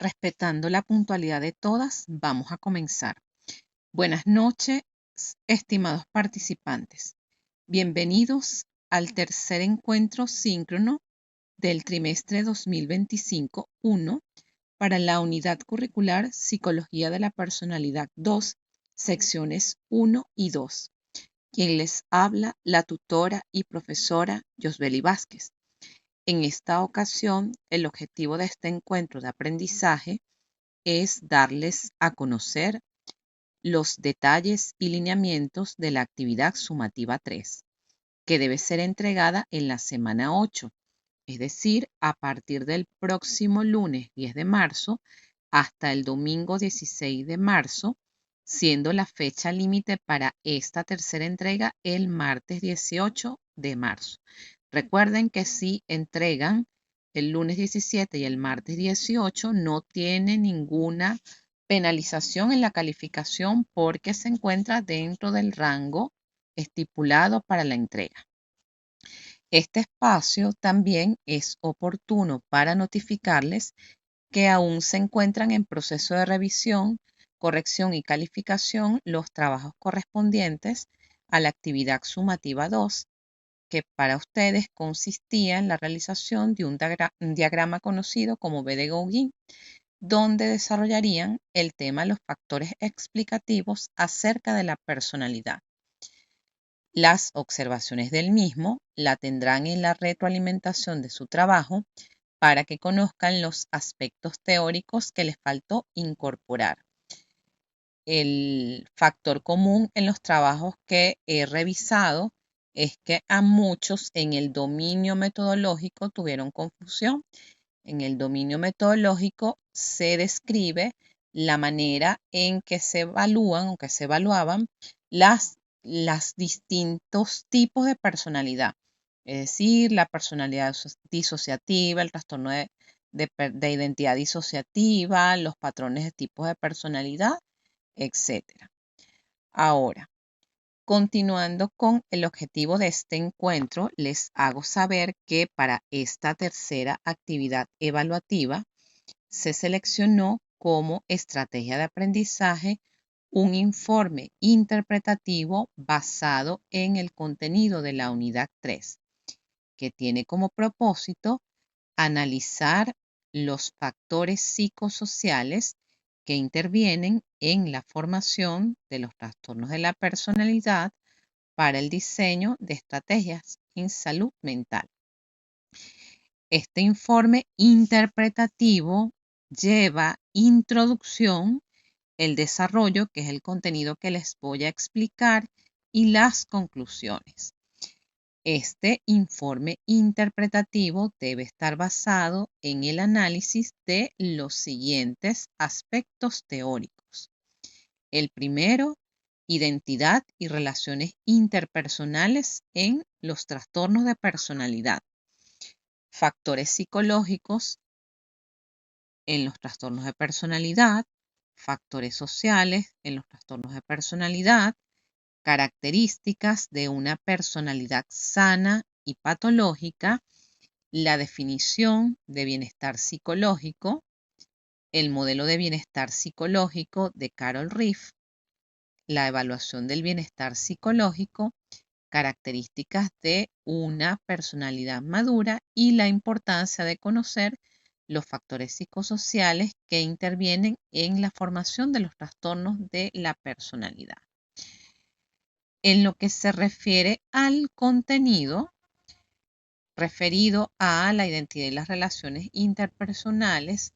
Respetando la puntualidad de todas, vamos a comenzar. Buenas noches, estimados participantes. Bienvenidos al tercer encuentro síncrono del trimestre 2025-1 para la unidad curricular Psicología de la Personalidad 2, secciones 1 y 2. Quien les habla, la tutora y profesora Yosbeli Vázquez. En esta ocasión, el objetivo de este encuentro de aprendizaje es darles a conocer los detalles y lineamientos de la actividad sumativa 3, que debe ser entregada en la semana 8, es decir, a partir del próximo lunes 10 de marzo hasta el domingo 16 de marzo, siendo la fecha límite para esta tercera entrega el martes 18 de marzo. Recuerden que si entregan el lunes 17 y el martes 18, no tiene ninguna penalización en la calificación porque se encuentra dentro del rango estipulado para la entrega. Este espacio también es oportuno para notificarles que aún se encuentran en proceso de revisión, corrección y calificación los trabajos correspondientes a la actividad sumativa 2, que para ustedes consistía en la realización de un diagrama conocido como B de Gauguin, donde desarrollarían el tema los factores explicativos acerca de la personalidad. Las observaciones del mismo la tendrán en la retroalimentación de su trabajo para que conozcan los aspectos teóricos que les faltó incorporar. El factor común en los trabajos que he revisado es que a muchos en el dominio metodológico tuvieron confusión. En el dominio metodológico se describe la manera en que se evalúan o que se evaluaban las distintos tipos de personalidad. Es decir, la personalidad disociativa, el trastorno de identidad disociativa, los patrones de tipos de personalidad, etc. Ahora, continuando con el objetivo de este encuentro, les hago saber que para esta tercera actividad evaluativa se seleccionó como estrategia de aprendizaje un informe interpretativo basado en el contenido de la unidad 3, que tiene como propósito analizar los factores psicosociales que intervienen en la formación de los trastornos de la personalidad para el diseño de estrategias en salud mental. Este informe interpretativo lleva introducción, el desarrollo, que es el contenido que les voy a explicar, y las conclusiones. Este informe interpretativo debe estar basado en el análisis de los siguientes aspectos teóricos. El primero, identidad y relaciones interpersonales en los trastornos de personalidad. Factores psicológicos en los trastornos de personalidad, factores sociales en los trastornos de personalidad, características de una personalidad sana y patológica, la definición de bienestar psicológico, el modelo de bienestar psicológico de Carol Riff, la evaluación del bienestar psicológico, características de una personalidad madura y la importancia de conocer los factores psicosociales que intervienen en la formación de los trastornos de la personalidad. En lo que se refiere al contenido referido a la identidad y las relaciones interpersonales,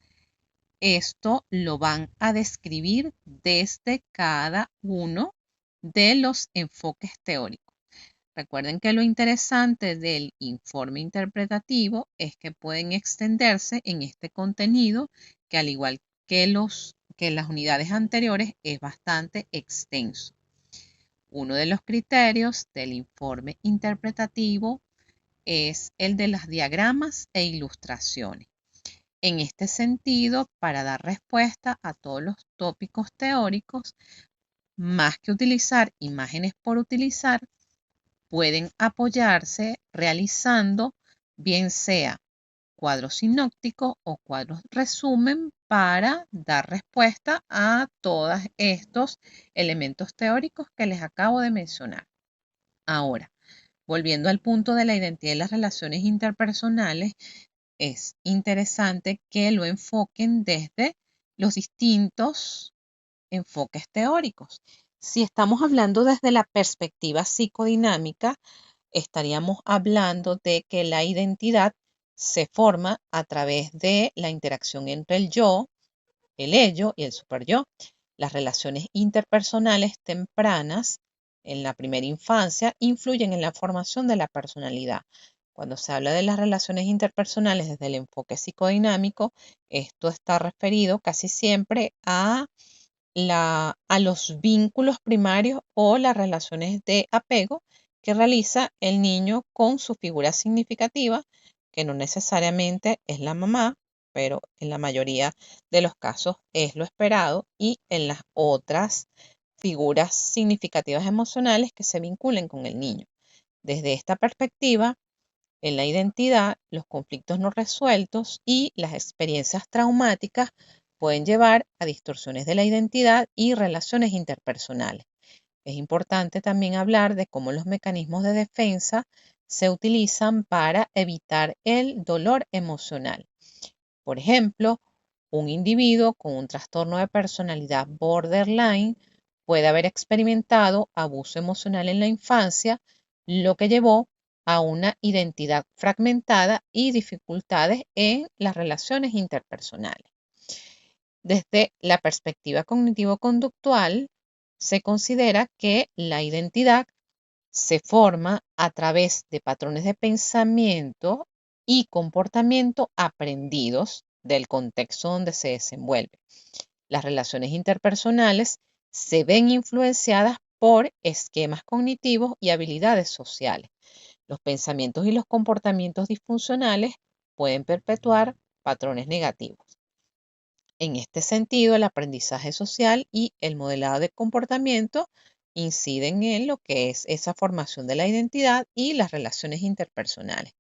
esto lo van a describir desde cada uno de los enfoques teóricos. Recuerden que lo interesante del informe interpretativo es que pueden extenderse en este contenido, que al igual que las unidades anteriores es bastante extenso. Uno de los criterios del informe interpretativo es el de los diagramas e ilustraciones. En este sentido, para dar respuesta a todos los tópicos teóricos, más que utilizar imágenes por utilizar, pueden apoyarse realizando bien sea cuadros sinópticos o cuadros resumen para dar respuesta a todos estos elementos teóricos que les acabo de mencionar. Ahora, volviendo al punto de la identidad y las relaciones interpersonales, es interesante que lo enfoquen desde los distintos enfoques teóricos. Si estamos hablando desde la perspectiva psicodinámica, estaríamos hablando de que la identidad se forma a través de la interacción entre el yo, el ello y el superyo. Las relaciones interpersonales tempranas en la primera infancia influyen en la formación de la personalidad. Cuando se habla de las relaciones interpersonales desde el enfoque psicodinámico, esto está referido casi siempre a los vínculos primarios o las relaciones de apego que realiza el niño con su figura significativa, que no necesariamente es la mamá, pero en la mayoría de los casos es lo esperado, y en las otras figuras significativas emocionales que se vinculen con el niño. Desde esta perspectiva, en la identidad, los conflictos no resueltos y las experiencias traumáticas pueden llevar a distorsiones de la identidad y relaciones interpersonales. Es importante también hablar de cómo los mecanismos de defensa se utilizan para evitar el dolor emocional. Por ejemplo, un individuo con un trastorno de personalidad borderline puede haber experimentado abuso emocional en la infancia, lo que llevó a una identidad fragmentada y dificultades en las relaciones interpersonales. Desde la perspectiva cognitivo-conductual, se considera que la identidad se forma a través de patrones de pensamiento y comportamiento aprendidos del contexto donde se desenvuelve. Las relaciones interpersonales se ven influenciadas por esquemas cognitivos y habilidades sociales. Los pensamientos y los comportamientos disfuncionales pueden perpetuar patrones negativos. En este sentido, el aprendizaje social y el modelado de comportamiento inciden en lo que es esa formación de la identidad y las relaciones interpersonales.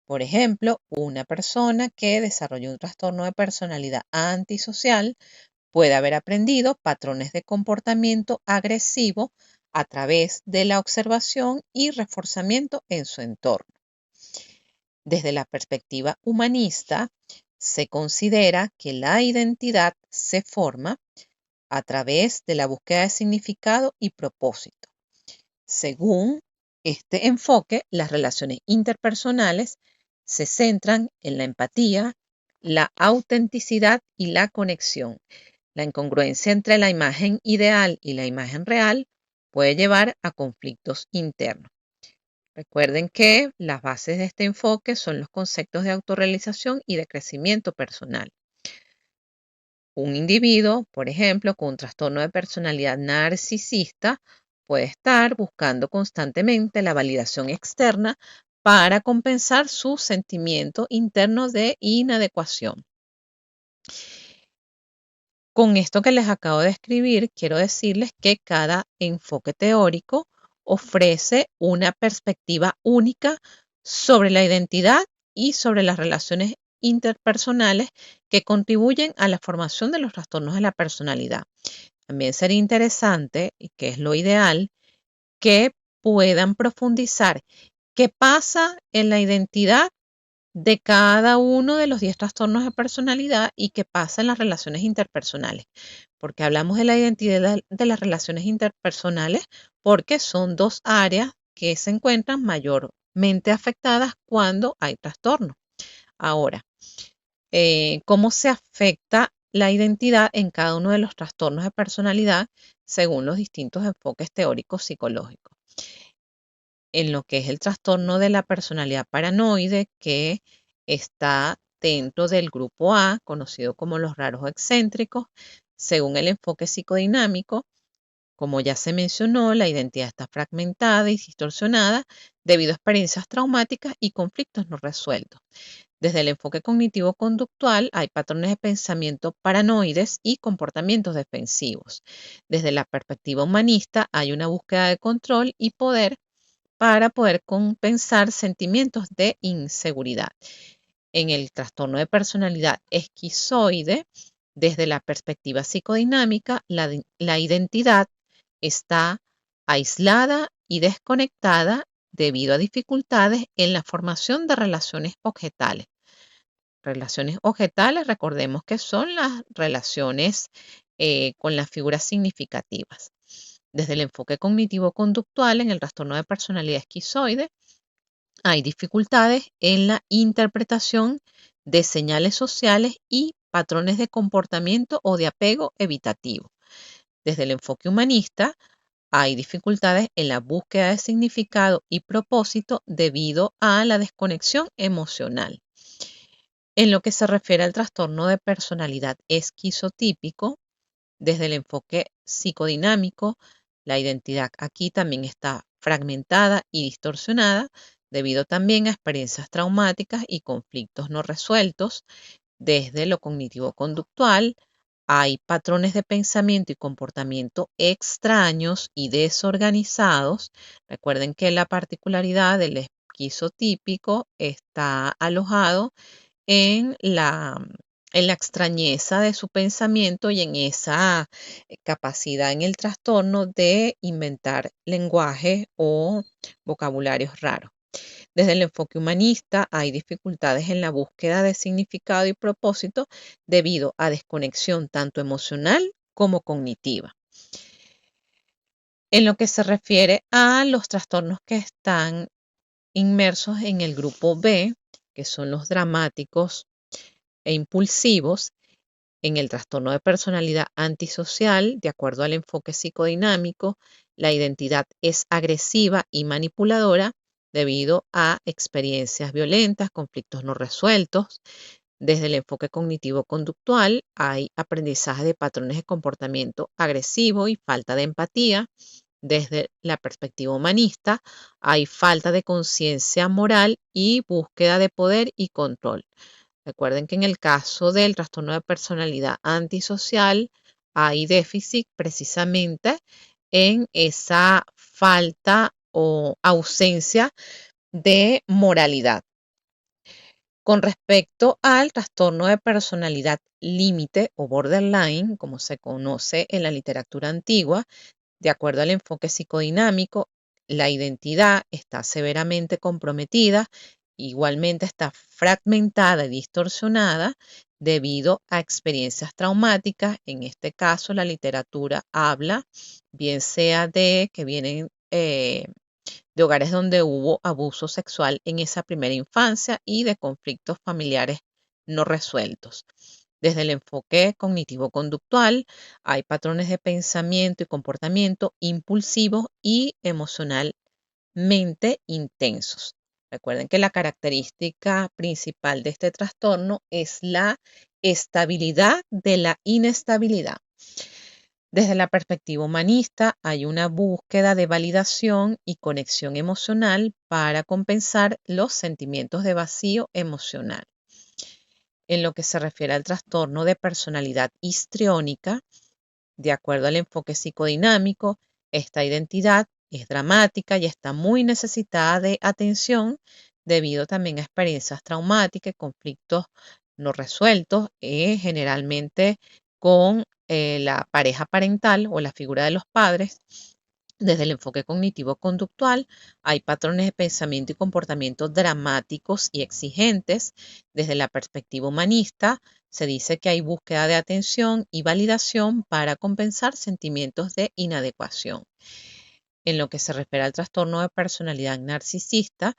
Por ejemplo, una persona que desarrolla un trastorno de personalidad antisocial puede haber aprendido patrones de comportamiento agresivo a través de la observación y reforzamiento en su entorno. Desde la perspectiva humanista, se considera que la identidad se forma a través de la búsqueda de significado y propósito. Según este enfoque, las relaciones interpersonales se centran en la empatía, la autenticidad y la conexión. La incongruencia entre la imagen ideal y la imagen real puede llevar a conflictos internos. Recuerden que las bases de este enfoque son los conceptos de autorrealización y de crecimiento personal. Un individuo, por ejemplo, con un trastorno de personalidad narcisista, puede estar buscando constantemente la validación externa para compensar su sentimiento interno de inadecuación. Con esto que les acabo de escribir, quiero decirles que cada enfoque teórico ofrece una perspectiva única sobre la identidad y sobre las relaciones interpersonales que contribuyen a la formación de los trastornos de la personalidad. También sería interesante, y que es lo ideal, que puedan profundizar qué pasa en la identidad de cada uno de los 10 trastornos de personalidad y qué pasa en las relaciones interpersonales. Porque hablamos de la identidad de las relaciones interpersonales porque son dos áreas que se encuentran mayormente afectadas cuando hay trastorno. Ahora, ¿cómo se afecta la identidad en cada uno de los trastornos de personalidad según los distintos enfoques teóricos psicológicos? En lo que es el trastorno de la personalidad paranoide, que está dentro del grupo A, conocido como los raros excéntricos, según el enfoque psicodinámico. Como ya se mencionó, la identidad está fragmentada y distorsionada debido a experiencias traumáticas y conflictos no resueltos. Desde el enfoque cognitivo-conductual hay patrones de pensamiento paranoides y comportamientos defensivos. Desde la perspectiva humanista hay una búsqueda de control y poder para poder compensar sentimientos de inseguridad. En el trastorno de personalidad esquizoide, desde la perspectiva psicodinámica, la identidad está aislada y desconectada debido a dificultades en la formación de relaciones objetales. Relaciones objetales, recordemos que son las relaciones con las figuras significativas. Desde el enfoque cognitivo-conductual, en el trastorno de personalidad esquizoide, hay dificultades en la interpretación de señales sociales y patrones de comportamiento o de apego evitativo. Desde el enfoque humanista, hay dificultades en la búsqueda de significado y propósito debido a la desconexión emocional. En lo que se refiere al trastorno de personalidad esquizotípico, desde el enfoque psicodinámico, la identidad aquí también está fragmentada y distorsionada debido también a experiencias traumáticas y conflictos no resueltos. Desde lo cognitivo-conductual, hay patrones de pensamiento y comportamiento extraños y desorganizados. Recuerden que la particularidad del esquizotípico está alojado en la extrañeza de su pensamiento y en esa capacidad en el trastorno de inventar lenguaje o vocabularios raros. Desde el enfoque humanista hay dificultades en la búsqueda de significado y propósito debido a desconexión tanto emocional como cognitiva. En lo que se refiere a los trastornos que están inmersos en el grupo B, que son los dramáticos e impulsivos, en el trastorno de personalidad antisocial, de acuerdo al enfoque psicodinámico, la identidad es agresiva y manipuladora debido a experiencias violentas, conflictos no resueltos. Desde el enfoque cognitivo-conductual hay aprendizaje de patrones de comportamiento agresivo y falta de empatía. Desde la perspectiva humanista hay falta de conciencia moral y búsqueda de poder y control. Recuerden que en el caso del trastorno de personalidad antisocial hay déficit precisamente en esa falta o ausencia de moralidad. Con respecto al trastorno de personalidad límite o borderline, como se conoce en la literatura antigua, de acuerdo al enfoque psicodinámico, la identidad está severamente comprometida, igualmente está fragmentada y distorsionada debido a experiencias traumáticas. En este caso, la literatura habla, bien sea de que vienen de hogares donde hubo abuso sexual en esa primera infancia y de conflictos familiares no resueltos. Desde el enfoque cognitivo-conductual, hay patrones de pensamiento y comportamiento impulsivos y emocionalmente intensos. Recuerden que la característica principal de este trastorno es la estabilidad de la inestabilidad. Desde la perspectiva humanista, hay una búsqueda de validación y conexión emocional para compensar los sentimientos de vacío emocional. En lo que se refiere al trastorno de personalidad histriónica, de acuerdo al enfoque psicodinámico, esta identidad es dramática y está muy necesitada de atención debido también a experiencias traumáticas, conflictos no resueltos, generalmente con la pareja parental o la figura de los padres. Desde el enfoque cognitivo-conductual hay patrones de pensamiento y comportamiento dramáticos y exigentes. Desde la perspectiva humanista se dice que hay búsqueda de atención y validación para compensar sentimientos de inadecuación. En lo que se refiere al trastorno de personalidad narcisista,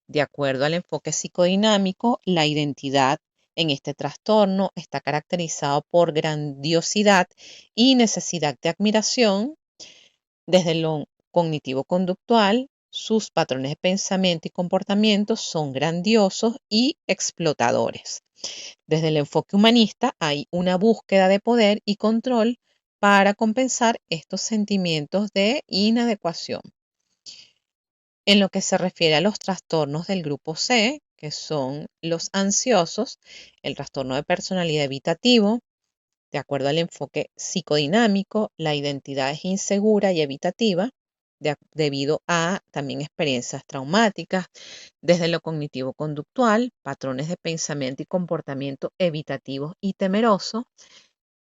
de acuerdo al enfoque psicodinámico, la identidad en este trastorno está caracterizado por grandiosidad y necesidad de admiración. Desde lo cognitivo-conductual, sus patrones de pensamiento y comportamiento son grandiosos y explotadores. Desde el enfoque humanista hay una búsqueda de poder y control para compensar estos sentimientos de inadecuación. En lo que se refiere a los trastornos del grupo C, que son los ansiosos, el trastorno de personalidad evitativo, de acuerdo al enfoque psicodinámico, la identidad es insegura y evitativa. debido a también experiencias traumáticas, desde lo cognitivo-conductual, patrones de pensamiento y comportamiento evitativos y temerosos,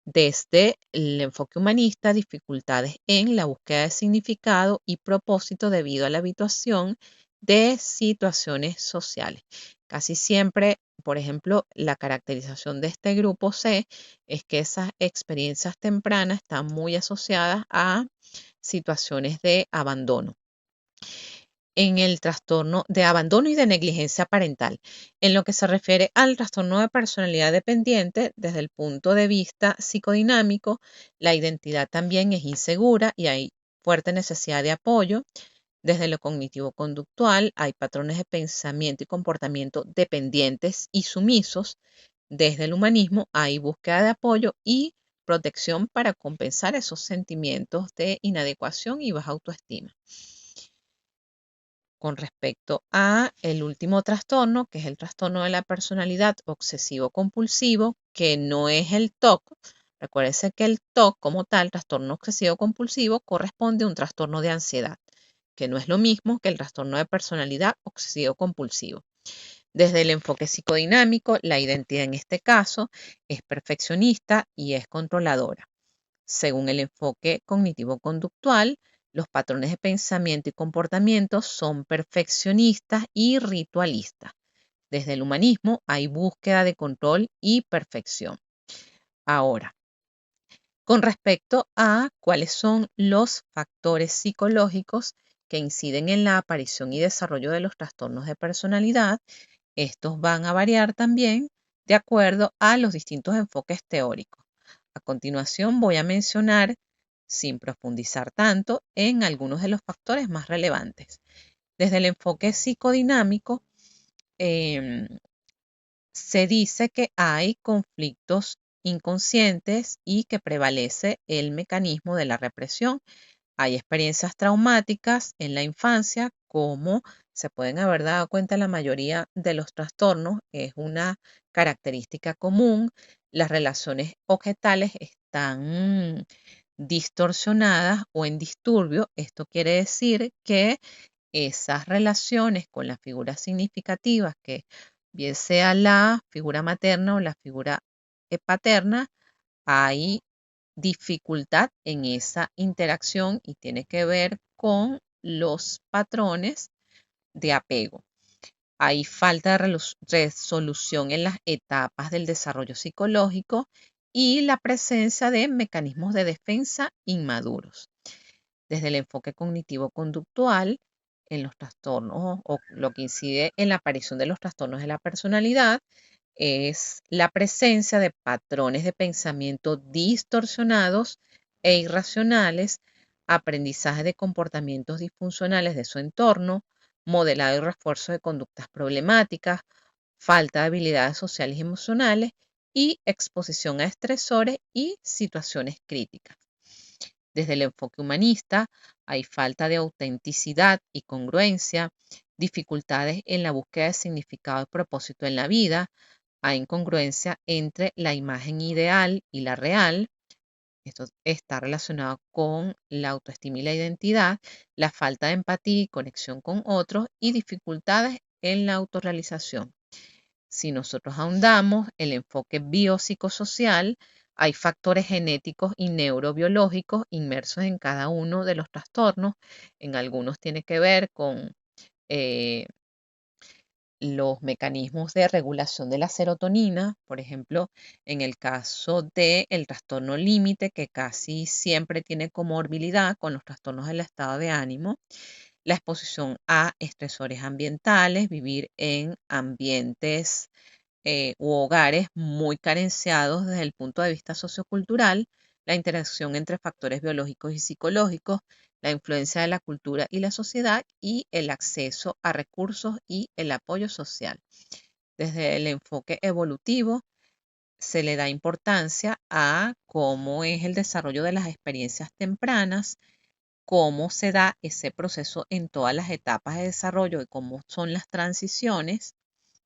desde el enfoque humanista, dificultades en la búsqueda de significado y propósito debido a la habituación de situaciones sociales. Casi siempre, por ejemplo, la caracterización de este grupo C es que esas experiencias tempranas están muy asociadas a situaciones de abandono. En el trastorno de abandono y de negligencia parental. En lo que se refiere al trastorno de personalidad dependiente, desde el punto de vista psicodinámico, la identidad también es insegura y hay fuerte necesidad de apoyo. Desde lo cognitivo-conductual, hay patrones de pensamiento y comportamiento dependientes y sumisos. Desde el humanismo, hay búsqueda de apoyo y protección para compensar esos sentimientos de inadecuación y baja autoestima. Con respecto a el último trastorno, que es el trastorno de la personalidad obsesivo-compulsivo, que no es el TOC. Recuérdense que el TOC como tal, trastorno obsesivo-compulsivo, corresponde a un trastorno de ansiedad, que no es lo mismo que el trastorno de personalidad obsesivo-compulsivo. Desde el enfoque psicodinámico, la identidad en este caso es perfeccionista y es controladora. Según el enfoque cognitivo-conductual, los patrones de pensamiento y comportamiento son perfeccionistas y ritualistas. Desde el humanismo hay búsqueda de control y perfección. Ahora, con respecto a cuáles son los factores psicológicos que inciden en la aparición y desarrollo de los trastornos de personalidad, estos van a variar también de acuerdo a los distintos enfoques teóricos. A continuación voy a mencionar, sin profundizar tanto, en algunos de los factores más relevantes. Desde el enfoque psicodinámico, se dice que hay conflictos inconscientes y que prevalece el mecanismo de la represión. Hay experiencias traumáticas en la infancia, como se pueden haber dado cuenta la mayoría de los trastornos, es una característica común. Las relaciones objetales están distorsionadas o en disturbio. Esto quiere decir que esas relaciones con las figuras significativas, que bien sea la figura materna o la figura paterna, hay dificultad en esa interacción y tiene que ver con los patrones de apego. Hay falta de resolución en las etapas del desarrollo psicológico y la presencia de mecanismos de defensa inmaduros. Desde el enfoque cognitivo-conductual, en los trastornos o lo que incide en la aparición de los trastornos de la personalidad, es la presencia de patrones de pensamiento distorsionados e irracionales, aprendizaje de comportamientos disfuncionales de su entorno, modelado y refuerzo de conductas problemáticas, falta de habilidades sociales y emocionales y exposición a estresores y situaciones críticas. Desde el enfoque humanista, hay falta de autenticidad y congruencia, dificultades en la búsqueda de significado y propósito en la vida, hay incongruencia entre la imagen ideal y la real. Esto está relacionado con la autoestima y la identidad, la falta de empatía y conexión con otros y dificultades en la autorrealización. Si nosotros ahondamos el enfoque biopsicosocial, hay factores genéticos y neurobiológicos inmersos en cada uno de los trastornos. En algunos tiene que ver con los mecanismos de regulación de la serotonina, por ejemplo, en el caso del trastorno límite, que casi siempre tiene comorbilidad con los trastornos del estado de ánimo, la exposición a estresores ambientales, vivir en ambientes u hogares muy carenciados desde el punto de vista sociocultural, la interacción entre factores biológicos y psicológicos, la influencia de la cultura y la sociedad y el acceso a recursos y el apoyo social. Desde el enfoque evolutivo, se le da importancia a cómo es el desarrollo de las experiencias tempranas, cómo se da ese proceso en todas las etapas de desarrollo y cómo son las transiciones,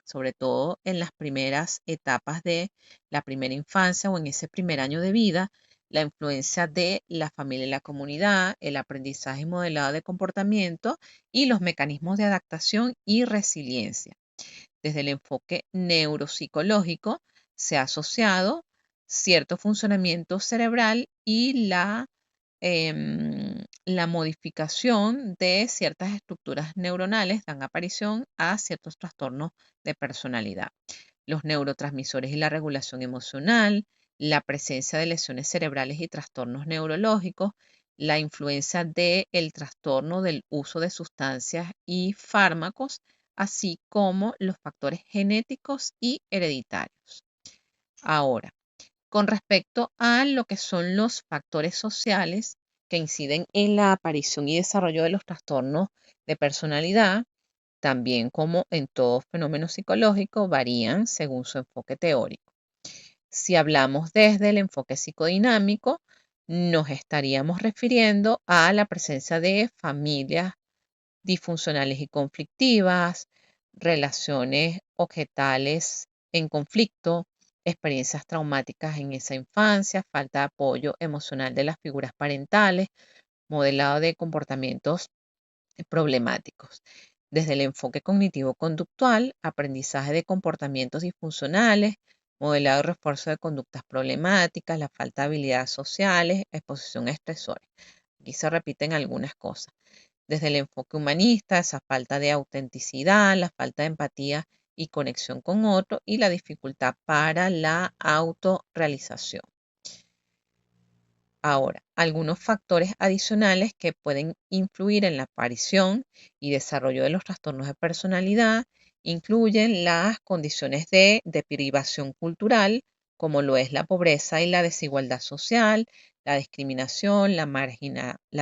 sobre todo en las primeras etapas de la primera infancia o en ese primer año de vida, la influencia de la familia y la comunidad, el aprendizaje modelado de comportamiento y los mecanismos de adaptación y resiliencia. Desde el enfoque neuropsicológico se ha asociado cierto funcionamiento cerebral y la modificación de ciertas estructuras neuronales dan aparición a ciertos trastornos de personalidad. Los neurotransmisores y la regulación emocional, la presencia de lesiones cerebrales y trastornos neurológicos, la influencia del trastorno del uso de sustancias y fármacos, así como los factores genéticos y hereditarios. Ahora, con respecto a lo que son los factores sociales que inciden en la aparición y desarrollo de los trastornos de personalidad, también como en todo fenómeno psicológico, varían según su enfoque teórico. Si hablamos desde el enfoque psicodinámico, nos estaríamos refiriendo a la presencia de familias disfuncionales y conflictivas, relaciones objetales en conflicto, experiencias traumáticas en esa infancia, falta de apoyo emocional de las figuras parentales, modelado de comportamientos problemáticos. Desde el enfoque cognitivo-conductual, aprendizaje de comportamientos disfuncionales, modelado y refuerzo de conductas problemáticas, la falta de habilidades sociales, exposición a estresores. Aquí se repiten algunas cosas. Desde el enfoque humanista, esa falta de autenticidad, la falta de empatía y conexión con otro y la dificultad para la autorrealización. Ahora, algunos factores adicionales que pueden influir en la aparición y desarrollo de los trastornos de personalidad incluyen las condiciones de deprivación cultural, como lo es la pobreza y la desigualdad social, la discriminación, la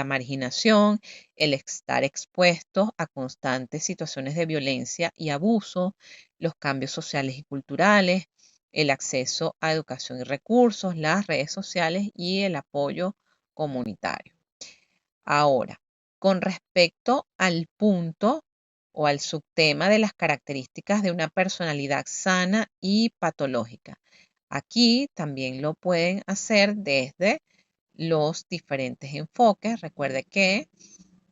marginación, el estar expuestos a constantes situaciones de violencia y abuso, los cambios sociales y culturales, el acceso a educación y recursos, las redes sociales y el apoyo comunitario. Ahora, con respecto al punto o al subtema de las características de una personalidad sana y patológica. Aquí también lo pueden hacer desde los diferentes enfoques. Recuerde que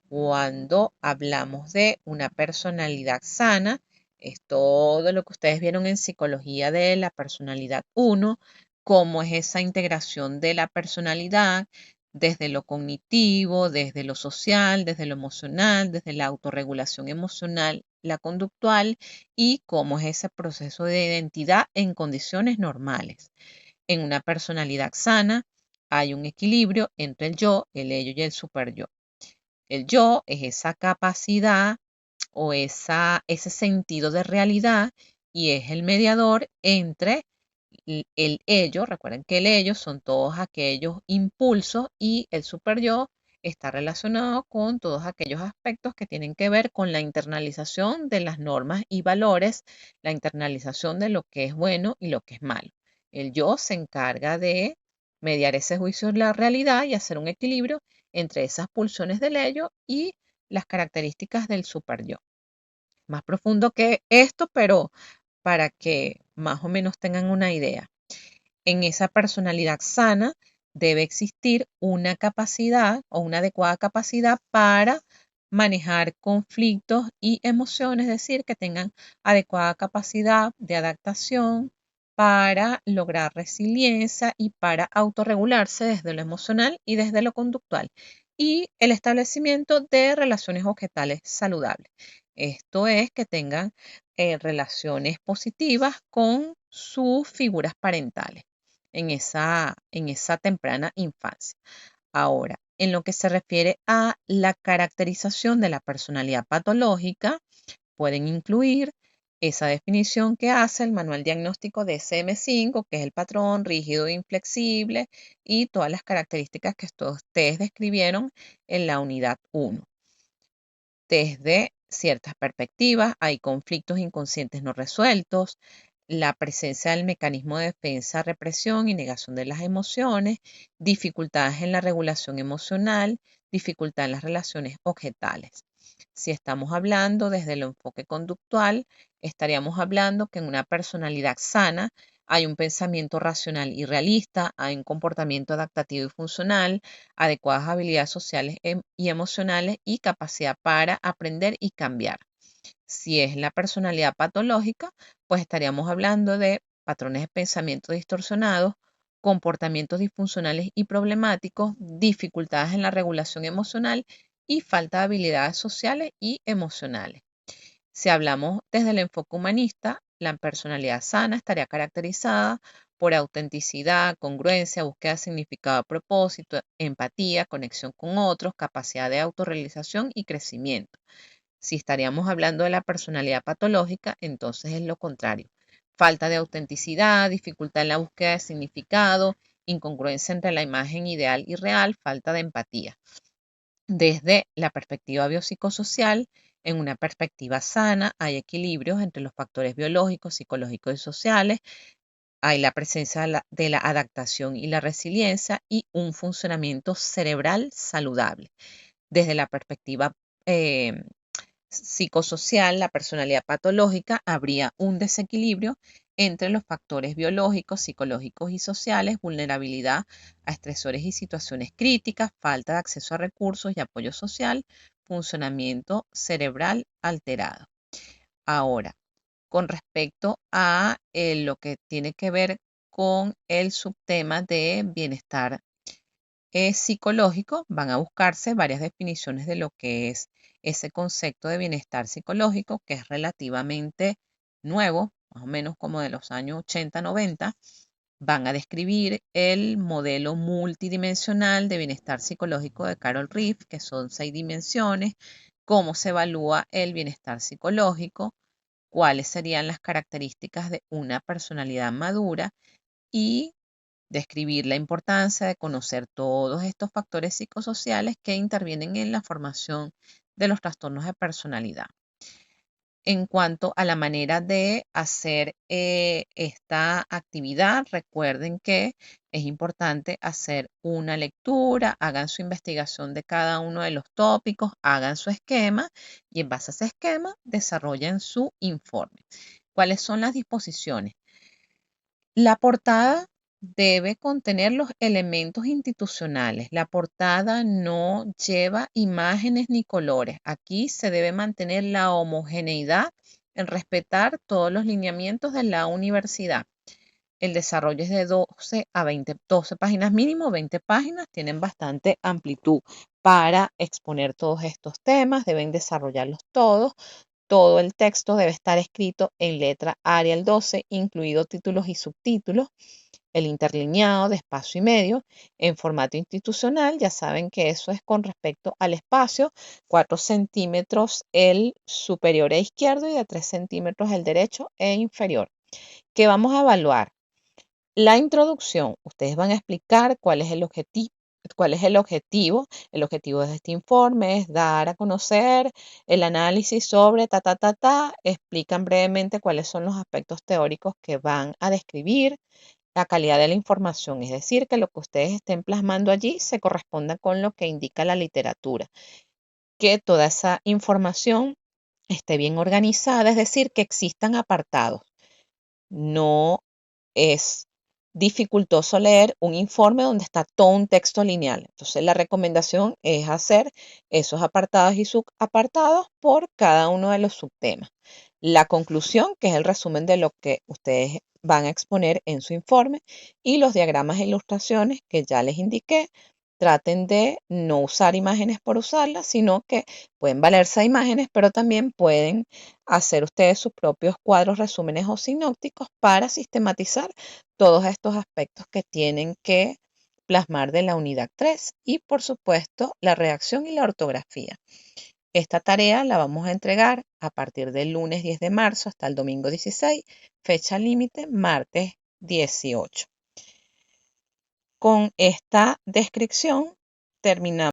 cuando hablamos de una personalidad sana, es todo lo que ustedes vieron en psicología de la personalidad 1, cómo es esa integración de la personalidad desde lo cognitivo, desde lo social, desde lo emocional, desde la autorregulación emocional, la conductual y cómo es ese proceso de identidad en condiciones normales. En una personalidad sana hay un equilibrio entre el yo, el ello y el superyo. El yo es esa capacidad o ese sentido de realidad y es el mediador entre el ello. Recuerden que el ello son todos aquellos impulsos y el super yo está relacionado con todos aquellos aspectos que tienen que ver con la internalización de las normas y valores, la internalización de lo que es bueno y lo que es malo. El yo se encarga de mediar ese juicio de la realidad y hacer un equilibrio entre esas pulsiones del ello y las características del super yo. Más profundo que esto, pero para que más o menos tengan una idea. En esa personalidad sana debe existir una capacidad o una adecuada capacidad para manejar conflictos y emociones, es decir, que tengan adecuada capacidad de adaptación para lograr resiliencia y para autorregularse desde lo emocional y desde lo conductual. Y el establecimiento de relaciones objetales saludables. Esto es que tengan relaciones positivas con sus figuras parentales en esa temprana infancia. Ahora, en lo que se refiere a la caracterización de la personalidad patológica, pueden incluir esa definición que hace el manual diagnóstico de SM5, que es el patrón rígido e inflexible, y todas las características que ustedes describieron en la unidad 1. Desde ciertas perspectivas, hay conflictos inconscientes no resueltos, la presencia del mecanismo de defensa, represión y negación de las emociones, dificultades en la regulación emocional, dificultad en las relaciones objetales. Si estamos hablando desde el enfoque conductual, estaríamos hablando que en una personalidad sana hay un pensamiento racional y realista, hay un comportamiento adaptativo y funcional, adecuadas habilidades sociales y emocionales y capacidad para aprender y cambiar. Si es la personalidad patológica, pues estaríamos hablando de patrones de pensamiento distorsionados, comportamientos disfuncionales y problemáticos, dificultades en la regulación emocional y falta de habilidades sociales y emocionales. Si hablamos desde el enfoque humanista, la personalidad sana estaría caracterizada por autenticidad, congruencia, búsqueda de significado a propósito, empatía, conexión con otros, capacidad de autorrealización y crecimiento. Si estaríamos hablando de la personalidad patológica, entonces es lo contrario. Falta de autenticidad, dificultad en la búsqueda de significado, incongruencia entre la imagen ideal y real, falta de empatía. Desde la perspectiva biopsicosocial, en una perspectiva sana, hay equilibrios entre los factores biológicos, psicológicos y sociales, hay la presencia de la adaptación y la resiliencia y un funcionamiento cerebral saludable. Desde la perspectiva psicosocial, la personalidad patológica, habría un desequilibrio entre los factores biológicos, psicológicos y sociales, vulnerabilidad a estresores y situaciones críticas, falta de acceso a recursos y apoyo social, funcionamiento cerebral alterado. Ahora, con respecto a lo que tiene que ver con el subtema de bienestar psicológico, van a buscarse varias definiciones de lo que es ese concepto de bienestar psicológico, que es relativamente nuevo, más o menos como de los años 80, 90. Van a describir el modelo multidimensional de bienestar psicológico de Carol Reef, que son 6 dimensiones, cómo se evalúa el bienestar psicológico, cuáles serían las características de una personalidad madura y describir la importancia de conocer todos estos factores psicosociales que intervienen en la formación de los trastornos de personalidad. En cuanto a la manera de hacer esta actividad, recuerden que es importante hacer una lectura, hagan su investigación de cada uno de los tópicos, hagan su esquema y en base a ese esquema desarrollen su informe. ¿Cuáles son las disposiciones? La portada debe contener los elementos institucionales. La portada no lleva imágenes ni colores. Aquí se debe mantener la homogeneidad en respetar todos los lineamientos de la universidad. El desarrollo es de 12 a 12 páginas mínimo, 20 páginas. Tienen bastante amplitud para exponer todos estos temas. Deben desarrollarlos todos. Todo el texto debe estar escrito en letra Arial 12, incluido títulos y subtítulos, el interlineado de espacio y medio, en formato institucional. Ya saben que eso es con respecto al espacio, 4 centímetros el superior e izquierdo y de 3 centímetros el derecho e inferior. ¿Qué vamos a evaluar? La introducción. Ustedes van a explicar cuál es el objetivo. El objetivo de este informe es dar a conocer el análisis sobre explican brevemente cuáles son los aspectos teóricos que van a describir, la calidad de la información, es decir, que lo que ustedes estén plasmando allí se corresponda con lo que indica la literatura, que toda esa información esté bien organizada, es decir, que existan apartados. No es dificultoso leer un informe donde está todo un texto lineal. Entonces, la recomendación es hacer esos apartados y subapartados por cada uno de los subtemas. La conclusión, que es el resumen de lo que ustedes van a exponer en su informe, y los diagramas e ilustraciones que ya les indiqué. Traten de no usar imágenes por usarlas, sino que pueden valerse de imágenes, pero también pueden hacer ustedes sus propios cuadros, resúmenes o sinópticos para sistematizar todos estos aspectos que tienen que plasmar de la unidad 3 y, por supuesto, la redacción y la ortografía. Esta tarea la vamos a entregar a partir del lunes 10 de marzo hasta el domingo 16, fecha límite martes 18. Con esta descripción terminamos.